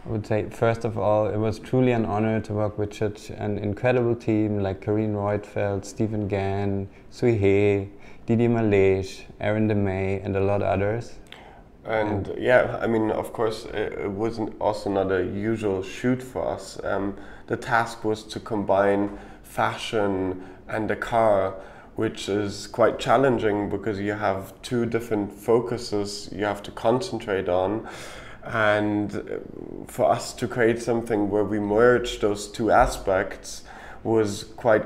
I would say, first of all, it was truly an honor to work with such an incredible team like Karin Reutfeld, Stephen Gann, Sui He, Didier Malèche, Aaron DeMay, and a lot of others. And yeah, I mean, of course, it wasn't also not a usual shoot for us. The task was to combine fashion and a car, which is quite challenging because you have two different focuses you have to concentrate on. And for us to create something where we merge those two aspects was quite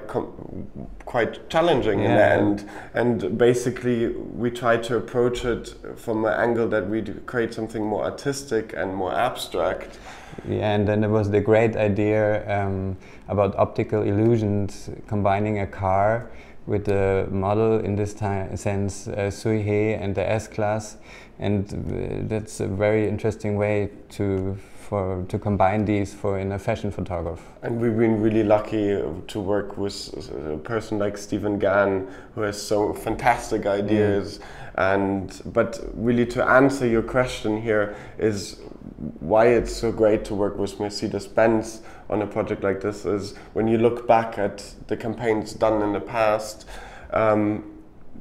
challenging in the end. And basically we tried to approach it from an angle that we create something more artistic and more abstract. Yeah, and then there was the great idea about optical illusions, combining a car with the model, in this sense, Sui He and the S-Class, and that's a very interesting way to combine these in a fashion photographer. And we've been really lucky to work with a person like Stephen Gann, who has so fantastic ideas. But really, to answer your question here is why it's so great to work with Mercedes-Benz on a project like this is when you look back at the campaigns done in the past,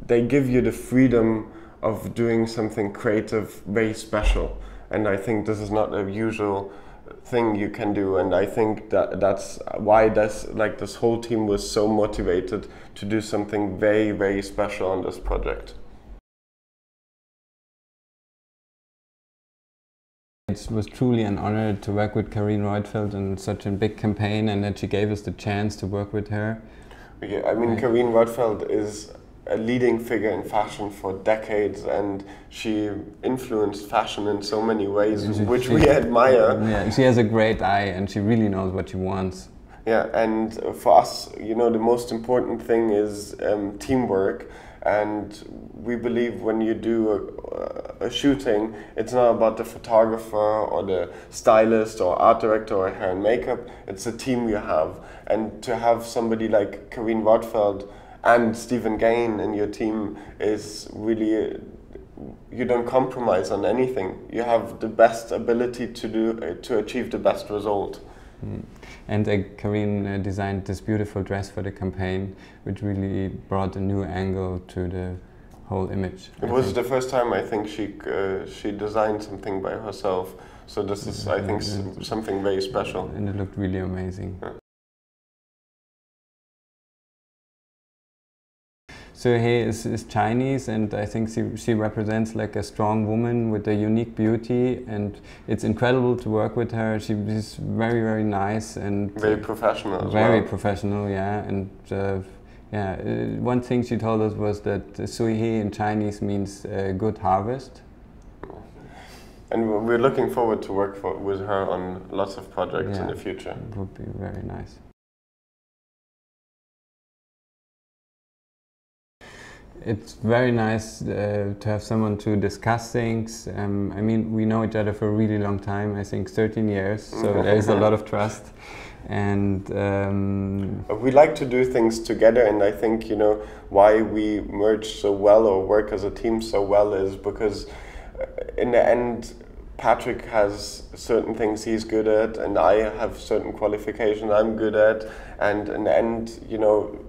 they give you the freedom of doing something creative, very special. And I think this is not a usual thing you can do. And I think that's why this whole team was so motivated to do something very, very special on this project. It was truly an honor to work with Karin Reutfeld in such a big campaign, and that she gave us the chance to work with her. Yeah, I mean, Karin Reutfeld is a leading figure in fashion for decades, and she influenced fashion in so many ways, which we admire. Yeah, she has a great eye, and she really knows what she wants. Yeah, and for us, you know, the most important thing is teamwork. And we believe when you do a shooting, it's not about the photographer or the stylist or art director or hair and makeup, it's a team you have. And to have somebody like Karin Reutfeld and Stephen Gann in your team is really, you don't compromise on anything. You have the best ability to achieve the best result. And Karin designed this beautiful dress for the campaign, which really brought a new angle to the whole image. It was the first time I think she designed something by herself. So this is, I think, something very special. And it looked really amazing. Yeah. So He is Chinese, and I think she represents like a strong woman with a unique beauty, and it's incredible to work with her. She's very, very nice and very professional as well. Very professional, yeah. And one thing she told us was that Sui He in Chinese means good harvest. And we're looking forward to work with her on lots of projects in the future. It would be very nice. It's very nice to have someone to discuss things. I mean, we know each other for a really long time, I think 13 years, so there is a lot of trust. And we like to do things together, and I think, you know, why we merge so well or work as a team so well is because in the end, Patrick has certain things he's good at, and I have certain qualifications I'm good at, and in the end, you know,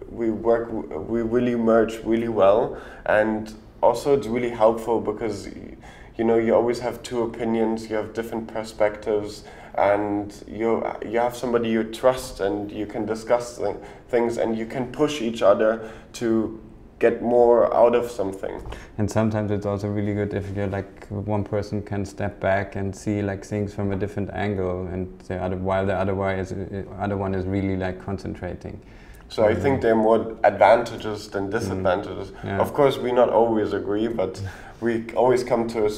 we really merge really well. And also it's really helpful because, you know, you always have two opinions, you have different perspectives, and you have somebody you trust, and you can discuss things, and you can push each other to get more out of something. And sometimes it's also really good if you're like one person can step back and see like things from a different angle, and while the other one is really like concentrating. So I think there are more advantages than disadvantages. Yeah. Of course, we not always agree, but we always come to a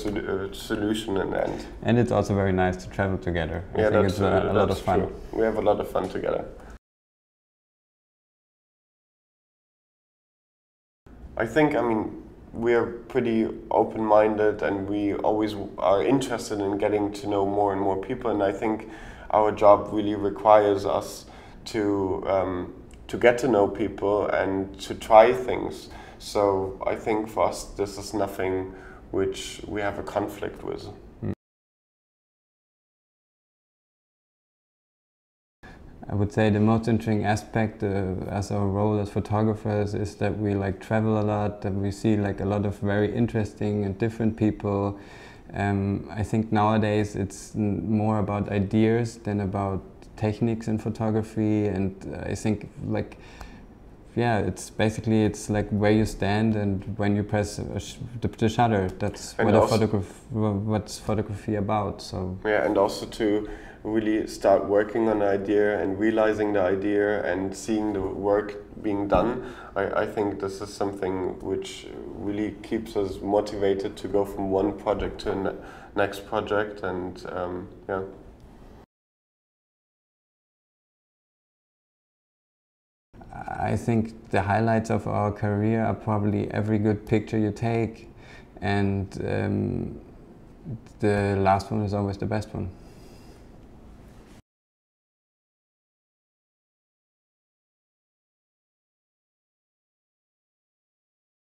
solution in the end. And it's also very nice to travel together. Yeah, I think it's a lot of fun. True. We have a lot of fun together. I think, I mean, we are pretty open-minded, and we always are interested in getting to know more and more people. And I think our job really requires us to get to know people and to try things. So I think for us, this is nothing which we have a conflict with. I would say the most interesting aspect as our role as photographers is that we like travel a lot, that we see like a lot of very interesting and different people. I think nowadays it's more about ideas than about techniques in photography, and I think like, yeah, it's basically, it's like where you stand and when you press the shutter. That's what's photography about. So yeah, and also to really start working on an idea and realizing the idea and seeing the work being done. I think this is something which really keeps us motivated to go from one project to the next project, and yeah. I think the highlights of our career are probably every good picture you take, and the last one is always the best one.